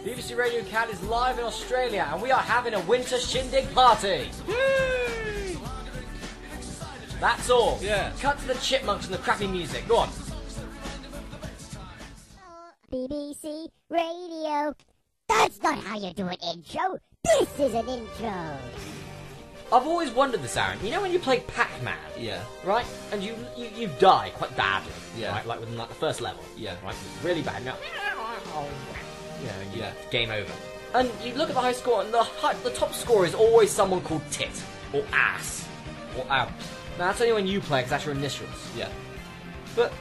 BBC Radio CAD is live in Australia and we are having a winter shindig party. Yay! That's all. Yeah. Cut to the chipmunks and the crappy music. Go on. BBC Radio. That's not how you do an intro. This is an intro. I've always wondered this, Aaron. You know when you play Pac-Man? Yeah. Right? And you die quite badly. Yeah. Right? Like within like the first level. Yeah. Right? Really bad. Now, Yeah. game over. And you look at the high score, and the top score is always someone called Tit, or Ass, or Out. Now that's only when you play, because that's your initials. Yeah. But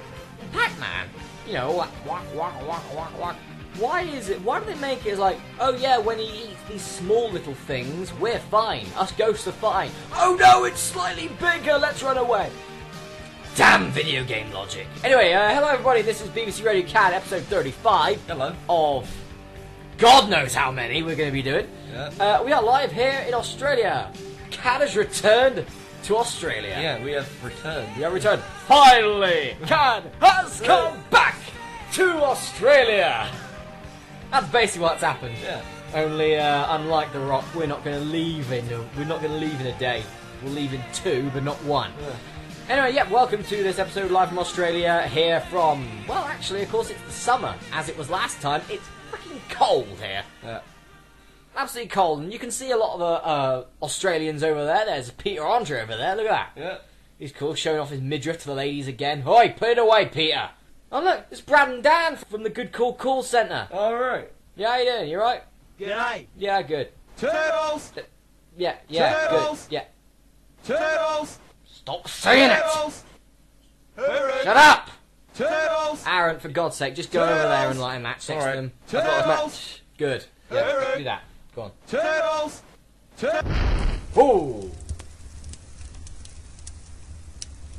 Pac-Man, you know, whack, whack, whack, whack, whack, whack. Why do they make it as like, oh yeah, when he eats these small little things, we're fine. Us ghosts are fine. Oh no, it's slightly bigger, let's run away. Damn video game logic. Anyway, hello everybody, this is BBC Radio CAD, episode 35. Hello. Of God knows how many we're going to be doing. Yeah. We are live here in Australia. CAD has returned to Australia. Yeah, we have returned. We have returned. Finally, CAD has come back to Australia. That's basically what's happened. Yeah. Only, unlike The Rock, we're not going to leave in a day. We'll leave in 2, but not 1. Yeah. Anyway, yeah, welcome to this episode live from Australia. Here from, well, actually, of course, it's the summer, as it was last time. It's freaking cold here. Yeah. Absolutely cold, and you can see a lot of Australians over there. There's Peter Andre over there. Look at that. Yeah. He's cool, showing off his midriff to the ladies again. Oi, put it away, Peter. Oh look, it's Brad and Dan from the Good Call Call Centre. Alright. Yeah, how you doing? You right? G'day. Yeah, good. Turtles. Yeah, Turtles. good. Yeah. Turtles. Stop saying it! Turtles. Hooray. Shut up! Turtles. Aaron, for God's sake, just go over there and light a match next to Alright. them. Turtles. Good. Yeah, Hooray. do that. Go on. Turtles. Ooh.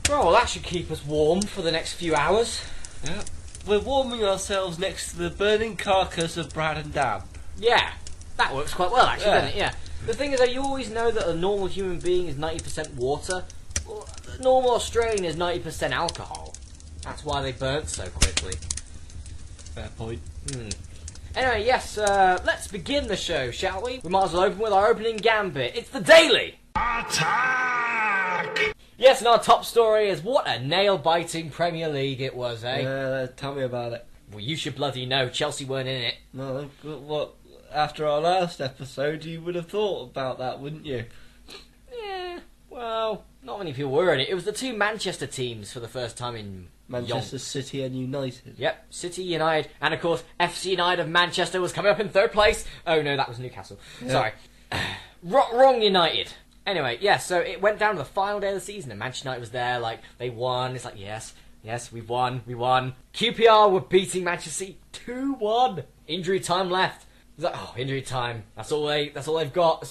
Well, that should keep us warm for the next few hours. Yeah. We're warming ourselves next to the burning carcass of Brad and Dan. Yeah, that works quite well, actually, Yeah. doesn't it? Yeah. The thing is that you always know that a normal human being is 90% water. Well, a normal Australian is 90% alcohol. That's why they burnt so quickly. Fair point. Anyway, yes, let's begin the show, shall we? We might as well open with our opening gambit. It's the Daily! Attack. Yes, and our top story is what a nail-biting Premier League it was, eh? Tell me about it. Well, you should bloody know. Chelsea weren't in it. No, what? After our last episode, you would have thought about that, wouldn't you? Yeah, well, not many people were in it. It was the two Manchester teams for the first time in Manchester City and United. Yep, City, United, and of course, FC United of Manchester was coming up in 3rd place. Oh no, that was Newcastle. Yeah. Sorry. Wrong United. Anyway, yeah, so it went down to the final day of the season, and Manchester United was there, like, they won. It's like, yes, we've won. QPR were beating Manchester City 2-1. Injury time left. It's like, oh, injury time. That's all they've got.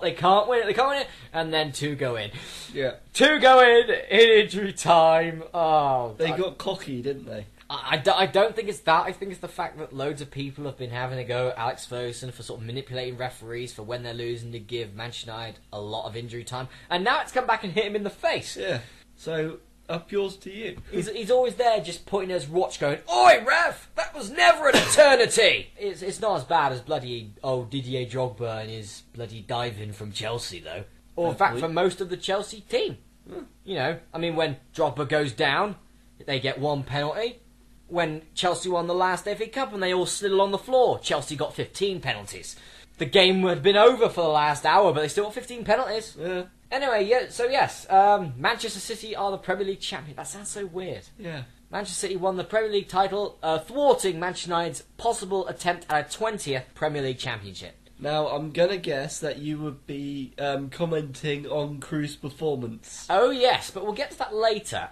They can't win it. And then 2 go in. Yeah. 2 go in injury time. Oh, They got cocky, didn't they? I don't think it's that. I think it's the fact that loads of people have been having a go at Alex Ferguson for sort of manipulating referees for when they're losing to give Manchester United a lot of injury time. And now it's come back and hit him in the face. Yeah. So, up yours to you. He's always there just pointing at his watch going, "Oi, ref! That was never an eternity!" It's not as bad as bloody Didier Drogba and his bloody diving from Chelsea, though. Or in fact, for most of the Chelsea team. You know, I mean, when Drogba goes down, they get 1 penalty. When Chelsea won the last FA Cup and they all slid along the floor, Chelsea got 15 penalties. The game had been over for the last hour, but they still got 15 penalties. Yeah. Anyway, yeah. So yes, Manchester City are the Premier League champion. That sounds so weird. Yeah. Manchester City won the Premier League title, thwarting Manchester United's possible attempt at a 20th Premier League championship. Now, I'm gonna guess that you would be commenting on Cruz's performance. Oh yes, but we'll get to that later.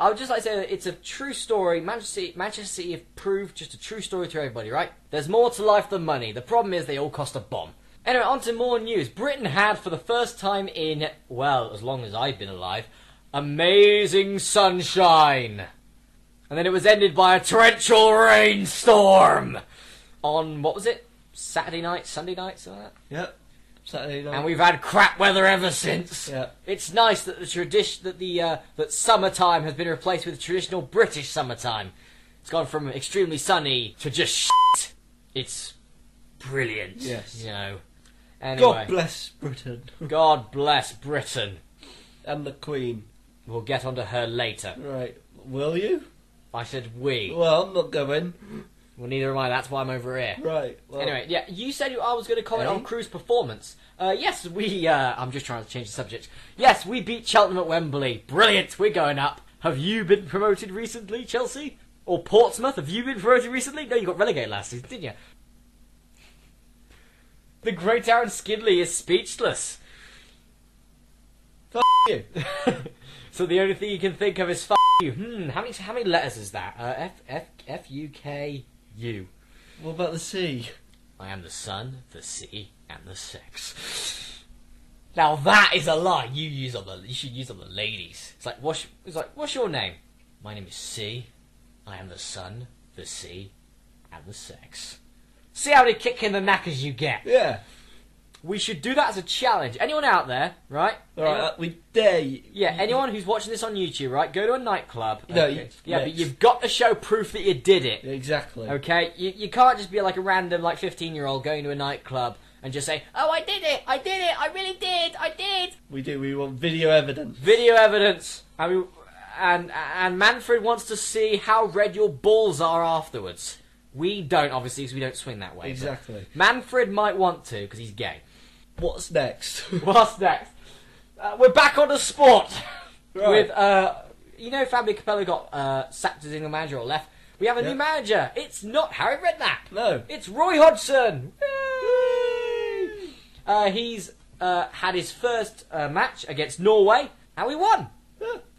I would just like to say that it's a true story. Manchester City have proved just a true story to everybody, right? There's more to life than money. The problem is they all cost a bomb. Anyway, on to more news. Britain had, for the first time in, well, as long as I've been alive, amazing sunshine. And then it was ended by a torrential rainstorm on, what was it? Saturday night, Sunday night, something like that? Yep. Saturday night. And we've had crap weather ever since. Yeah. It's nice that that summertime has been replaced with traditional British summertime. It's gone from extremely sunny to just shit. It's brilliant. Yes. You know. Anyway, God bless Britain. God bless Britain. And the Queen. We'll get onto her later. Right. Will you? I said we. Well, I'm not going. Well, neither am I. That's why I'm over here. Right. Well, Anyway, yeah, you said I was going to comment on Crewe's performance. Yes, I'm just trying to change the subject. Yes, we beat Cheltenham at Wembley. Brilliant. We're going up. Have you been promoted recently, Chelsea? Or Portsmouth? Have you been promoted recently? No, you got relegated last season, didn't you? The great Aaron Skidley is speechless. F*** you. So the only thing you can think of is f*** you. How many letters is that? F-U-K-U. What about the C? I am the sun, the sea, and the sex. Now that is a line you should use on the ladies. It's like, what's your name? My name is C. I am the sun, the sea, and the sex. See how many kick in the knackers you get. Yeah. We should do that as a challenge. Anyone out there, right? Alright, we dare you. Yeah, anyone who's watching this on YouTube, right? Go to a nightclub. No, okay. But you've got to show proof that you did it. Exactly. Okay? You can't just be like a random, 15-year-old going to a nightclub and just say, oh, I did it, I really did, I did. We want video evidence. Video evidence. And Manfred wants to see how red your balls are afterwards. We don't, obviously, because we don't swing that way. Exactly. Manfred might want to, because he's gay. What's next? What's next? We're back on the sport. Right. With, Fabio Capello got sacked as England manager or left. We have a new manager. It's not Harry Redknapp. No. It's Roy Hodgson. He's had his first match against Norway, and we won.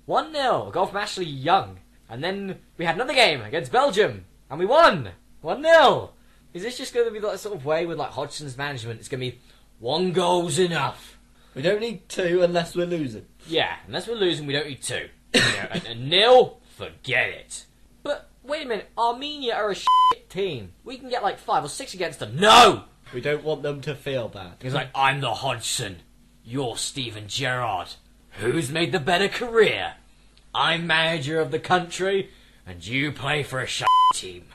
1-0. A goal from Ashley Young. And then we had another game against Belgium, and we won. 1-0. Is this just going to be that sort of way with Hodgson's management? It's going to be 1 goal's enough. We don't need 2 unless we're losing. Yeah, unless we're losing, we don't need 2. A 0, forget it. But wait a minute, Armenia are a shit team. We can get 5 or 6 against them. No! We don't want them to feel bad. He's like, I'm the Hodgson. You're Steven Gerrard. Who's made the better career? I'm manager of the country, and you play for a shit team.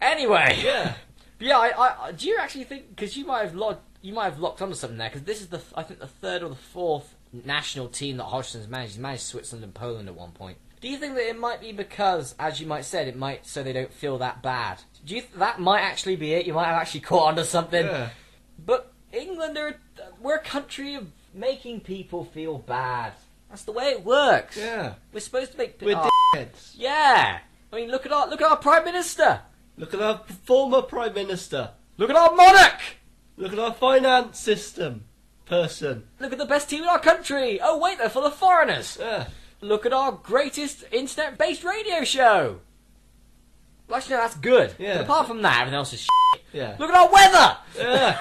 Anyway. Yeah. Yeah, I do you actually think, because you might have locked onto something there, because this is I think the 3rd or the 4th national team that Hodgson's managed. He's managed Switzerland and Poland at one point. Do you think that it might be because, as you might said, so they don't feel that bad? Do you that might actually be it? You might have actually caught onto something. Yeah. But England we're a country of making people feel bad. That's the way it works. Yeah. We're supposed to make We're people. dickheads. Yeah. I mean, look at our Prime Minister. Look at our former Prime Minister. Look at our monarch. Look at our finance system person. Look at the best team in our country. Oh wait, they're full of foreigners. Yeah. Look at our greatest internet-based radio show. Well, actually, no, that's good. Yeah. But apart from that, everything else is shit. Yeah. Look at our weather. Yeah.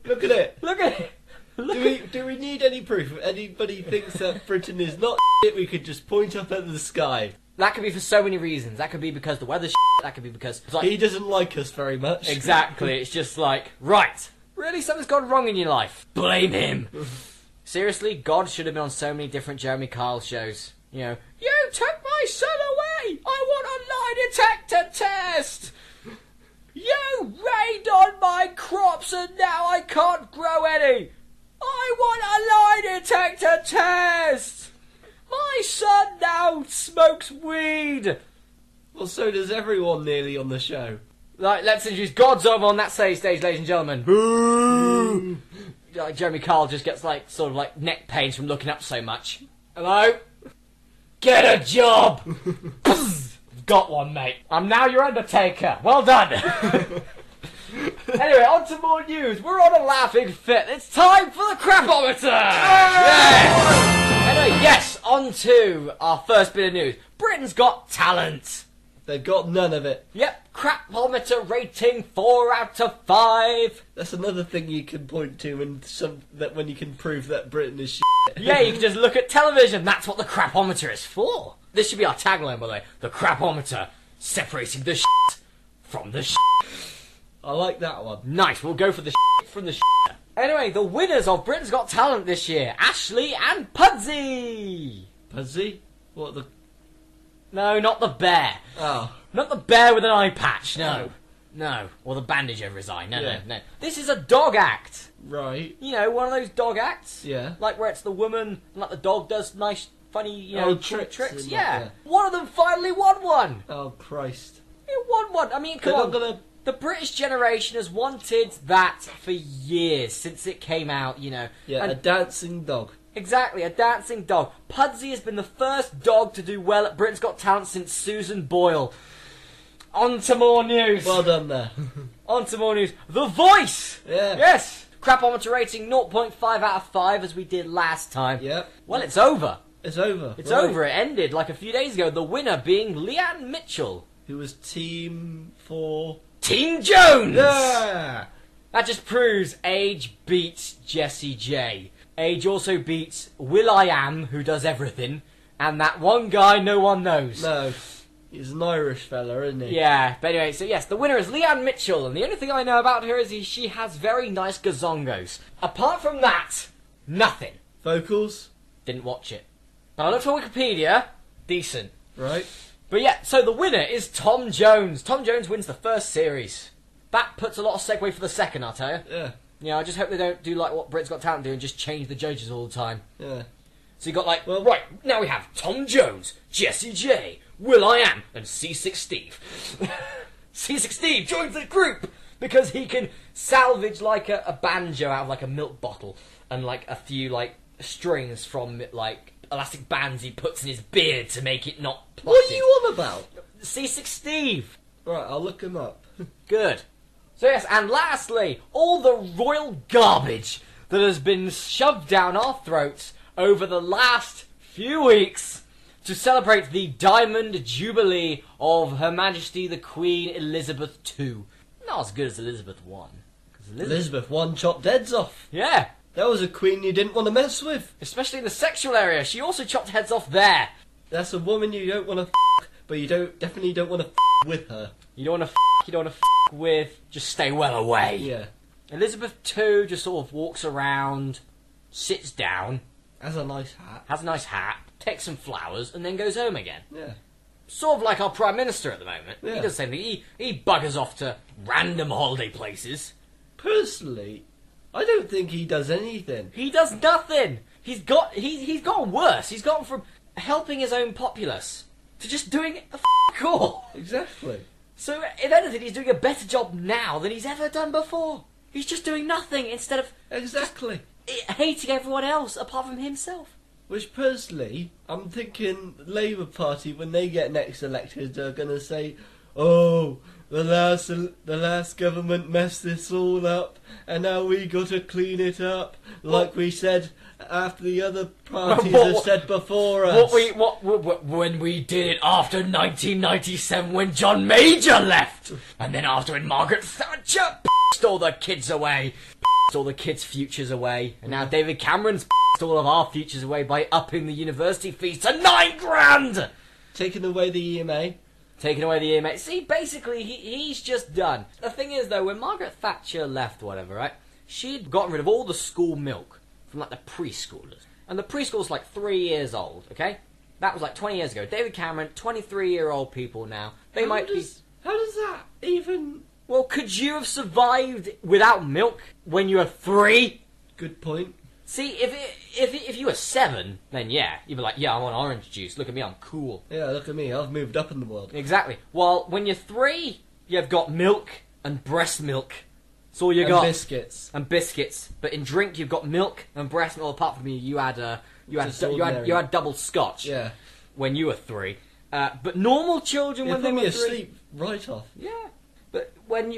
Look at it. Look at it. Do we need any proof? If anybody thinks that Britain is not shit, we could just point up at the sky. That could be for so many reasons. That could be because the weather's shit. That could be because He doesn't like us very much. Exactly. It's just right. Really, something's gone wrong in your life. Blame him. Seriously, God should have been on so many different Jeremy Kyle shows. You took my son away. I want a lie detector test. You rained on my crops and now I can't grow any. I want a lie detector test. My son now smokes weed. Well, so does everyone nearly on the show. Let's introduce God's over on that stage, ladies and gentlemen. Boo! Jeremy Kyle just gets neck pains from looking up so much. Hello? Get a job! Got one, mate. I'm now your Undertaker. Well done. Anyway, on to more news. We're on a laughing fit. It's time for the Crapometer! Yes! Anyway, yes, on to our first bit of news. Britain's Got Talent. They've got none of it. Yep, Crapometer rating 4 out of 5. That's another thing you can point to when you can prove that Britain is shit. Yeah, you can just look at television. That's what the Crapometer is for. This should be our tagline, by the way. The Crapometer, separating the shit from the shit. I like that one. Nice, we'll go for the shit from the shit. Anyway, the winners of Britain's Got Talent this year, Ashley and Pudsey. Pudsey? What the... No, not the bear. Oh. Not the bear with an eye patch, no. No. Or the bandage over his eye. No, Yeah. no. This is a dog act. Right. You know, one of those dog acts. Yeah. Like where it's the woman, and like the dog does nice, funny, you know, Oh, cool tricks tricks. and Yeah. that, yeah. One of them finally won one. Oh, Christ. It won one. I mean, come They're on. not gonna... The British generation has wanted that for years, since it came out, you know. Yeah, And a dancing dog. exactly, a dancing dog. Pudsey has been the first dog to do well at Britain's Got Talent since Susan Boyle. On to more news. Well done there. On to more news. The Voice! Yeah. Yes! Crapometer rating 0.5 out of 5 as we did last time. Yep. Well, it's over. It's over. It's Right. over. It ended like a few days ago. The winner being Leanne Mitchell. Who was team 4? Team Jones! Yeah! That just proves age beats Jessie J. Age also beats Will.i.am, who does everything, and that one guy no one knows. No. He's an Irish fella, isn't he? Yeah, but anyway, so yes, the winner is Leanne Mitchell, and the only thing I know about her is she has very nice gazongos. Apart from that, nothing. Vocals? Didn't watch it. But I looked for Wikipedia. Decent. Right. But yeah, so the winner is Tom Jones. Tom Jones wins the first series. That puts a lot of segue for the second, I'll tell you. Yeah. Yeah, I just hope they don't do like what Britain's Got Talent do and just change the judges all the time. Yeah. So you got like, well, right, now we have Tom Jones, Jessie J, Will.i.am, and C6 Steve. C6 Steve joins the group because he can salvage like a banjo out of like a milk bottle and like a few like strings from like elastic bands he puts in his beard to make it not plaited. What are you on about? C6 Steve. Right, I'll look him up. Good. So yes, and lastly, all the royal garbage that has been shoved down our throats over the last few weeks to celebrate the Diamond Jubilee of Her Majesty the Queen Elizabeth II. Not as good as Elizabeth I. 'Cause Elizabeth won chopped heads off. Yeah, That was a queen you didn't want to mess with. especially in the sexual area. She also chopped heads off there. That's a woman you don't want to but you definitely don't want to with her. You don't want to you don't want to with. Just stay well away. Yeah. Elizabeth II just sort of walks around, sits down, Has a nice hat. has a nice hat, takes some flowers, and then goes home again. Yeah. Sort of like our Prime Minister at the moment. He Yeah. does the same thing. He buggers off to random holiday places. Personally, I don't think he does anything. He does nothing. He's gotten worse. He's gone from helping his own populace to just doing a all. Exactly. So, if anything, he's doing a better job now than he's ever done before. He's just doing nothing instead of Exactly. hating everyone else apart from himself. Which personally, I'm thinking the Labour Party, when they get next elected, are going to say, oh, the last government messed this all up, and now we got to clean it up, like we said after the other parties have said before us. When we did it after 1997 when John Major left, and then after when Margaret Thatcher p***ed all the kids away, p***ed all the kids' futures away, and now David Cameron's p***ed all of our futures away by upping the university fees to £9,000. Taking away the EMA. Taking away the EMA. See, basically, he's just done. The thing is, though, when Margaret Thatcher left, whatever, right, she'd gotten rid of all the school milk from, like, the preschoolers. And the preschool's, like, 3 years old, okay? That was, like, 20 years ago. David Cameron, 23-year-old people now. They might be... How does that even... Well, could you have survived without milk when you were 3? Good point. See, if you were 7, then yeah, you'd be like, yeah, I'm on orange juice. Look at me, I'm cool. Yeah, look at me, I've moved up in the world. Exactly. Well, when you're 3, you've got milk and breast milk. That's all you And got. biscuits. And biscuits. But in drink, you've got milk and breast milk. Apart from you Just ordinary. had double scotch. Yeah. When you were 3. But normal children, It when put they me were 3, asleep right off. yeah. But when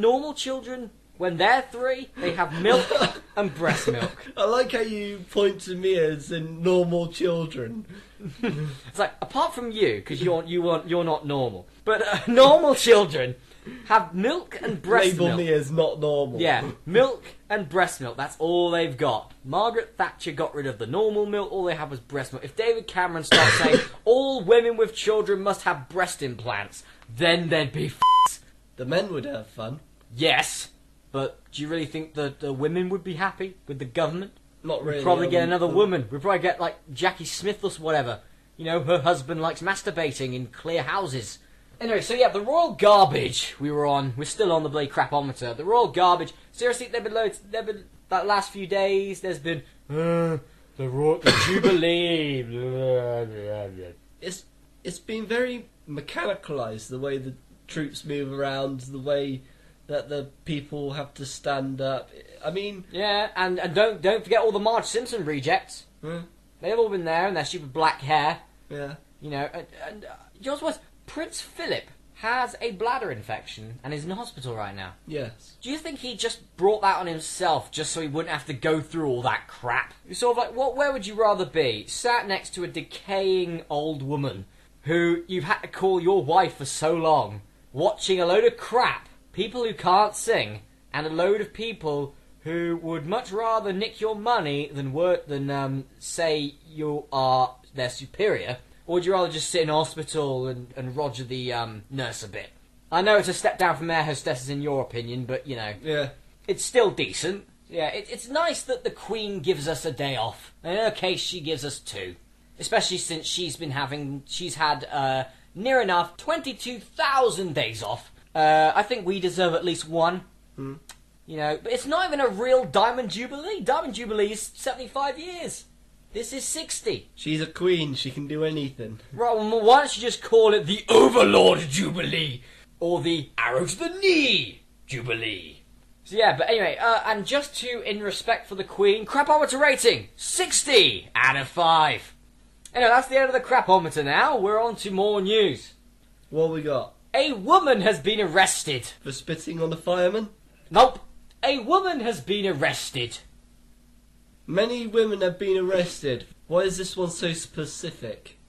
normal children, when they're 3, they have milk and breast milk. I like how you point to me as in normal children. It's like, apart from you, because you're not normal. But normal children have milk and breast Label milk. me as not normal. Yeah, milk and breast milk. That's all they've got. Margaret Thatcher got rid of the normal milk. All they have was breast milk. If David Cameron starts saying all women with children must have breast implants, then they'd be f***ed. The men would have fun. Yes, but do you really think that the women would be happy with the government? Not really. We'd probably I get wouldn't another think. woman. We'd probably get, like, Jackie Smith or whatever. You know, her husband likes masturbating in clear houses. Anyway, so yeah, the Royal Garbage we're still on the bloody crapometer. The Royal Garbage, seriously, there've been that last few days, there's been, the Jubilee. It's been very mechanicalised, the way the troops move around, the way that the people have to stand up. I mean... Yeah, and don't forget all the Marge Simpson rejects. They've all been there, and their stupid black hair. Yeah. You know, and you know what? Prince Philip has a bladder infection and is in hospital right now. Yes. Do you think he just brought that on himself just so he wouldn't have to go through all that crap? Sort of like, where would you rather be? Sat next to a decaying old woman who you've had to call your wife for so long, watching a load of crap, people who can't sing, and a load of people who would much rather nick your money than say you are their superior? Or would you rather just sit in hospital and Roger the nurse a bit? I know it's a step down from air hostesses in your opinion, but, you know, Yeah. it's still decent. Yeah, it's nice that the Queen gives us a day off. In her case, she gives us 2. Especially since she's had near enough 22,000 days off. I think we deserve at least 1. You know, but it's not even a real Diamond Jubilee. Diamond Jubilee is 75 years. This is 60. She's a queen, she can do anything. Right, well, why don't you just call it the Overlord Jubilee? Or the Arrow to the Knee Jubilee. So yeah, but anyway, and just in respect for the Queen, crapometer rating, 60 out of 5. Anyway, that's the end of the crapometer now. We're on to more news. What we got? A woman has been arrested. For spitting on a fireman? Nope. A woman has been arrested. Many women have been arrested. Why is this one so specific?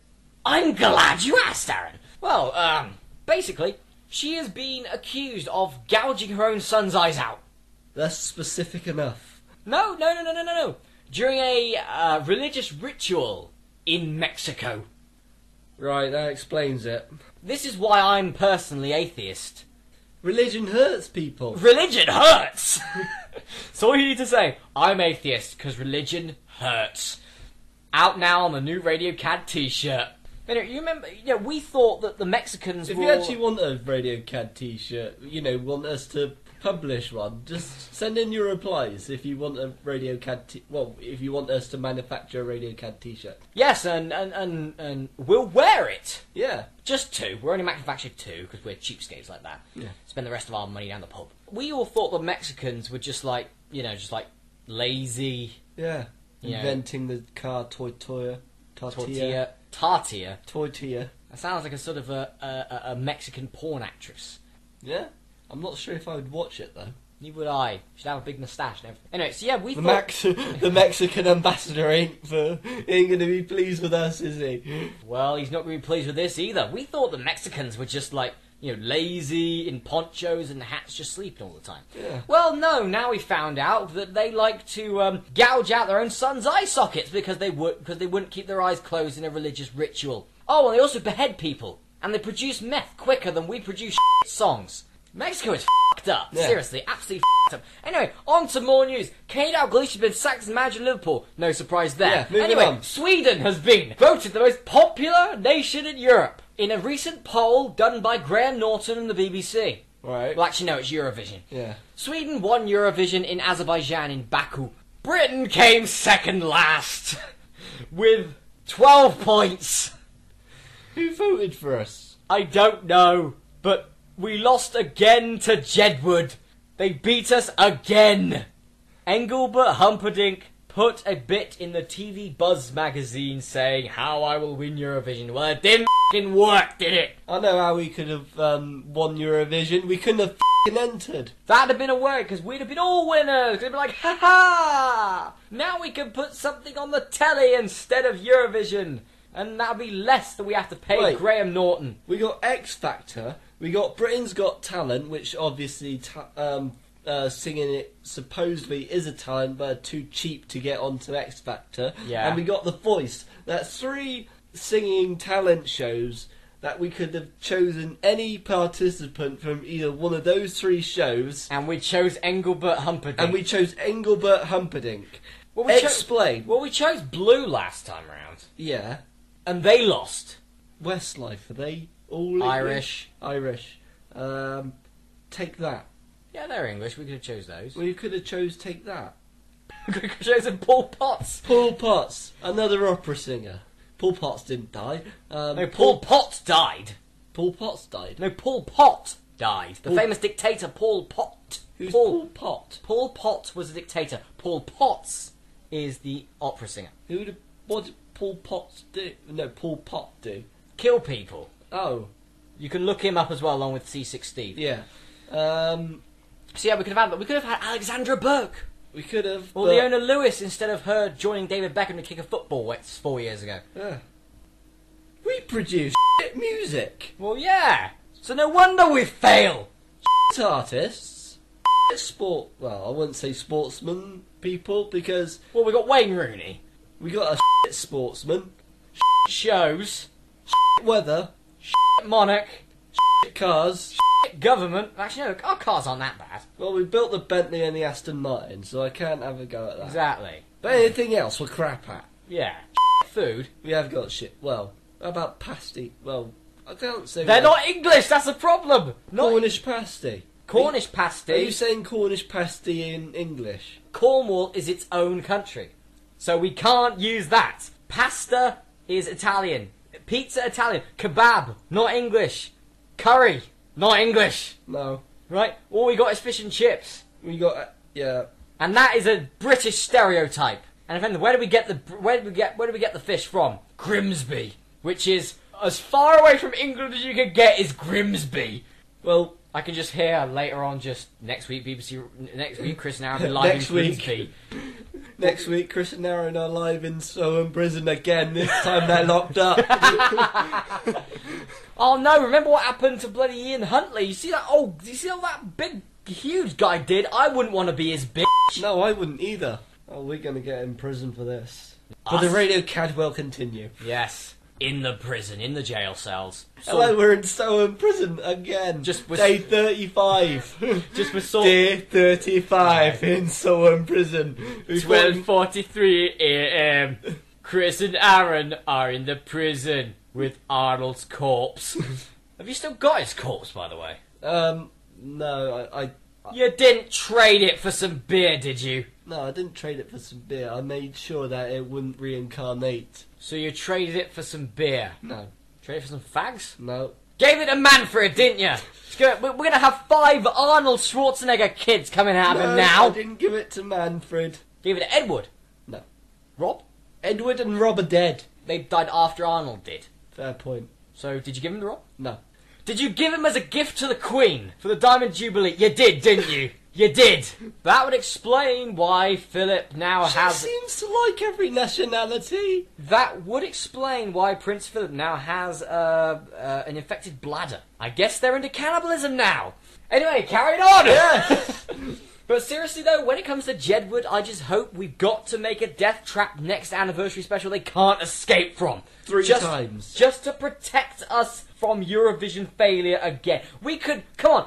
I'm glad you asked, Aaron. Well, basically, she has been accused of gouging her own son's eyes out. That's specific enough. No. During a religious ritual in Mexico. Right, that explains it. This is why I'm personally atheist. Religion hurts people. Religion hurts! So all you need to say, I'm atheist, because religion hurts. Out now on the new Radio CAD t-shirt. Anyway, you remember, we thought that the Mexicans If were... you actually want a Radio CAD t-shirt, want us to publish one, just send in your replies if you want a Radio CAD if you want us to manufacture a Radio CAD t-shirt. Yes, and we'll wear it. Yeah. Just 2. We're only manufactured 2 because we're cheapskates like that. Yeah. Spend the rest of our money down the pub. We all thought the Mexicans were just like lazy. Yeah. You know. Inventing the car tortilla. Tortilla. That sounds like a sort of a Mexican porn actress. Yeah. I'm not sure if I would watch it though. Neither would I. She'd have a big moustache and everything. Anyway, so yeah, we thought... The Mexican ambassador ain't going to be pleased with us, is he? Well, he's not going to be pleased with this either. We thought the Mexicans were just like, lazy in ponchos and hats, just sleeping all the time. Yeah. Well, no, now we found out that they like to gouge out their own son's eye sockets because they wouldn't keep their eyes closed in a religious ritual. Oh, and they also behead people. And they produce meth quicker than we produce songs. Mexico is f***ed up. Yeah. Seriously, absolutely f***ed up. Anyway, on to more news. Kenny Dalglish has been sacked as manager of Liverpool. No surprise there. Yeah, moving anyway, on. Sweden has been voted the most popular nation in Europe in a recent poll done by Graham Norton and the BBC. Right. Well, actually, no, it's Eurovision. Yeah. Sweden won Eurovision in Azerbaijan in Baku. Britain came second last with 12 points. Who voted for us? I don't know, but we lost again to Jedward. They beat us again. Engelbert Humperdinck put a bit in the TV Buzz magazine saying how I will win Eurovision. Well, it didn't f***ing work, did it? I know how we could have won Eurovision. We couldn't have f***ing entered. That'd have been a work, because we'd have been all winners. They'd be like, ha ha! Now we can put something on the telly instead of Eurovision. And that'll be less than we have to pay Wait. Graham Norton. We got X Factor. We got Britain's Got Talent, which obviously singing it supposedly is a talent, but too cheap to get onto X Factor. Yeah. And we got The Voice. That's 3 singing talent shows that we could have chosen any participant from either one of those 3 shows. And we chose Engelbert Humperdinck. And we chose Engelbert Humperdinck. Well, we Explain. Well, we chose Blue last time round. Yeah. And they lost. Westlife, are they All Irish. Irish. Take That. Yeah, they're English. We could have chose those. We could have chose Take That. We could have chosen Paul Potts. Paul Potts, another opera singer. Paul Potts didn't die. No, Paul Pot died. Paul Potts died. No, Paul Pot died. The famous dictator Paul Pot. Who's Paul Pot? Paul Pot was a dictator. Paul Potts is the opera singer. What did Paul Potts do? No, Paul Pot do. Kill people. Oh, You can look him up as well, along with C6 Steve. yeah. So yeah, we could have had Alexandra Burke. We could have. Or Leona Lewis, instead of her joining David Beckham to kick a football 4 years ago. Yeah. We produce shit music. Well, yeah. So no wonder we fail. Shit artists. Shit sport. Well, I wouldn't say sportsman people because Well, we got Wayne Rooney. we got a shit sportsman. Shows. Shit weather. Monarch. Shit cars. Government. Actually, no, our cars aren't that bad. Well, we built the Bentley and the Aston Martin, so I can't have a go at that. Exactly. But anything else we're crap at. Yeah. Food. We have got shit. Well, how about pasty? Well, I can't say. They're not English, that's a problem. Not Cornish pasty. Cornish Are you pasty. saying Cornish pasty in English? Cornwall is its own country. So we can't use that. Pasta is Italian. Pizza, Italian. Kebab, not English. Curry, not English. No. Right? All we got is fish and chips. We got yeah. And that is a British stereotype. And if anything, where do we get the fish from? Grimsby, which is as far away from England as you could get is Grimsby. Well, I can just hear later on, just next week, Chris and Aaron will be live Next in week. Grimsby. next week, Chris and Aaron are live in Soham prison again. This time they're locked up. Oh no! Remember what happened to bloody Ian Huntley? You see that? Oh, you see what that big, huge guy did? I wouldn't want to be his bitch. No, I wouldn't either. Oh, we're gonna get in prison for this. But Us? the Radio CAD will continue. Yes, in the prison, in the jail cells. Hello, we're in Soham prison again. Just with- Day 35. Just with sort. Day 35 in Soham prison. We've got- 12:43 a.m. Chris and Aaron are in the prison with Arnold's corpse. Have you still got his corpse, by the way? No, I You didn't trade it for some beer, did you? no, I didn't trade it for some beer. I made sure that it wouldn't reincarnate. So you traded it for some beer. No, Traded it for some fags? no. Gave it to Manfred, didn't you? We're going to have 5 Arnold Schwarzenegger kids coming out of him I now. didn't give it to Manfred. Gave it to Edward. No. Rob? Edward and Rob are dead. They died after Arnold did. Fair point. So did you give him the Rob? No. Did you give him as a gift to the Queen for the Diamond Jubilee? You did, didn't you? You did. That would explain why Philip now She has... seems to like every nationality. That would explain why Prince Philip now has an infected bladder. I guess they're into cannibalism now. Anyway, carrying on. Yes. But seriously though, when it comes to Jedward, I just hope we've got to make a Death Trap next anniversary special they can't escape from. 3 Just- times. Just to protect us from Eurovision failure again. We could, come on,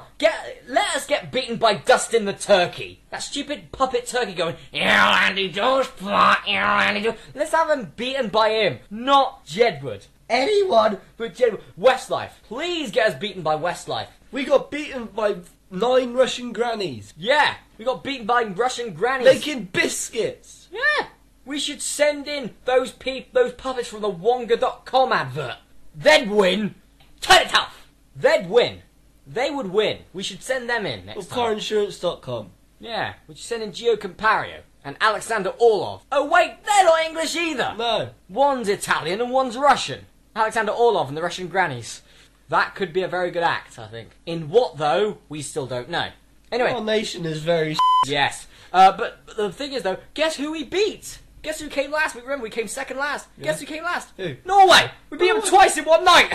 let us get beaten by Dustin the Turkey. That stupid puppet turkey going, Andy, don't fly, Andy, don't. Let's have him beaten by him, not Jedward. Anyone but Jedward. Westlife, please get us beaten by Westlife. We got beaten by 9 Russian grannies. Yeah, we got beaten by Russian grannies. Making biscuits. Yeah, we should send in those puppets from the Wonga.com advert. They'd win. Turn it off. They'd win. They would win. We should send them in Or next time. carinsurance.com. Yeah, we should send in Gio Compario and Alexander Orlov. Oh wait, they're not English either. No. One's Italian and one's Russian. Alexander Orlov and the Russian grannies. That could be a very good act, I think. In what though, we still don't know. Anyway. Our nation is very Yes. But the thing is, though, guess who we beat? Guess who came last? Remember, we came second last. Yeah. Guess who came last? Who? Norway! We beat them Norway. twice in one night!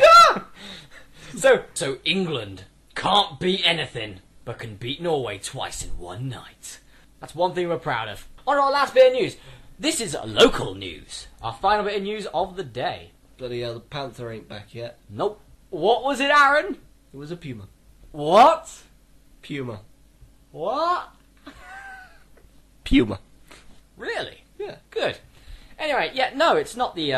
So England can't beat anything, but can beat Norway twice in one night. That's one thing we're proud of. On our last bit of news. This is local news. Our final bit of news of the day. Bloody hell, the Panther ain't back yet. Nope. What was it, Aaron? It was a puma. What? Puma. What? Puma. Really? Yeah. Good. Anyway, yeah, no, it's not the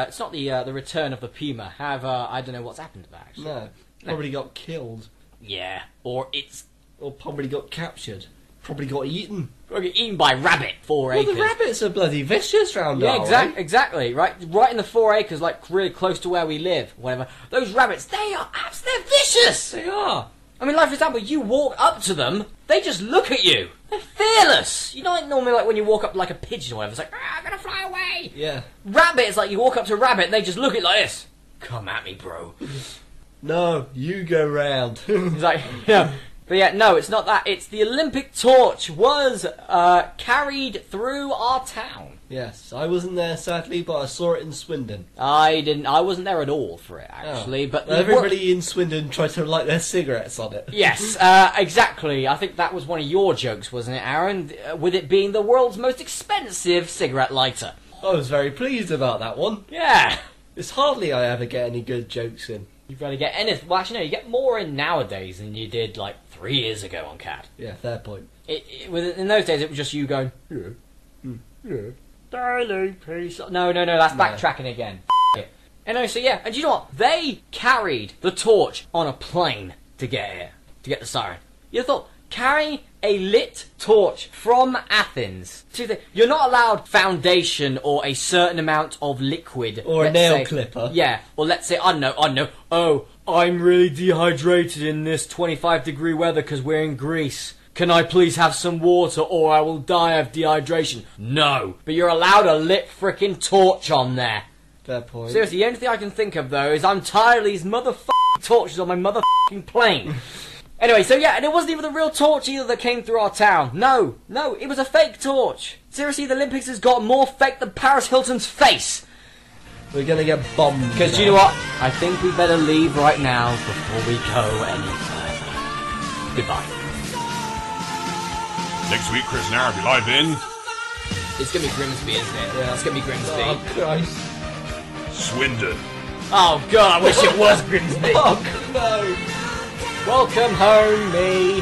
return of the puma. However, I don't know what's happened to that. Actually. No. Probably got killed. Yeah, or it's Or probably got captured. Probably got eaten. eaten by rabbit. 4 Well, acres. the rabbits are bloody vicious round Yeah, our way. exactly. Right in the 4 acres, like really close to where we live. Whatever. Those rabbits, they're vicious. They are. I mean, like for example, you walk up to them, they just look at you. They're fearless. You know, like normally, like when you walk up like a pigeon or whatever, it's like, I'm gonna fly away. Yeah. Rabbit is like you walk up to a rabbit and they just look at it like this. Come at me, bro. No, you go round. He's like, yeah. But yeah, no, it's not that. It's the Olympic torch was carried through our town. Yes, I wasn't there sadly, but I saw it in Swindon. I wasn't there at all for it, actually. But everybody in Swindon tried to light their cigarettes on it. Yes, exactly. I think that was one of your jokes, wasn't it, Aaron? With it being the world's most expensive cigarette lighter. I was very pleased about that one. Yeah. It's hardly I ever get any good jokes in. You've got to get anything. Well, actually, no, you get more in nowadays than you did like 3 years ago on CAD. Yeah, fair point. In those days, it was just you going, yeah, darling, peace. No, that's backtracking again. It. Anyway, so yeah, and you know what? They carried the torch on a plane to get here, to get the siren. You thought, carry a lit torch from Athens to the... You're not allowed foundation or a certain amount of liquid. Or a nail clipper. Yeah, or let's say, I don't know, oh, I'm really dehydrated in this 25-degree weather because we're in Greece. Can I please have some water or I will die of dehydration? No. But you're allowed a lit frickin' torch on there. Fair point. Seriously, the only thing I can think of, though, is I'm tired of these motherfucking torches on my motherfucking plane. Anyway, so yeah, and it wasn't even the real torch either that came through our town. No, it was a fake torch. Seriously, the Olympics has got more fake than Paris Hilton's face. We're gonna get bombed. Because you know what? I think we better leave right now before we go any further. Goodbye. Next week, Chris and Aaron will be live in It's gonna be Grimsby, isn't it? Yeah. It's gonna be Grimsby. Oh, Christ. Swindon. Oh god, I wish it was Grimsby. Oh, no. Welcome home, me.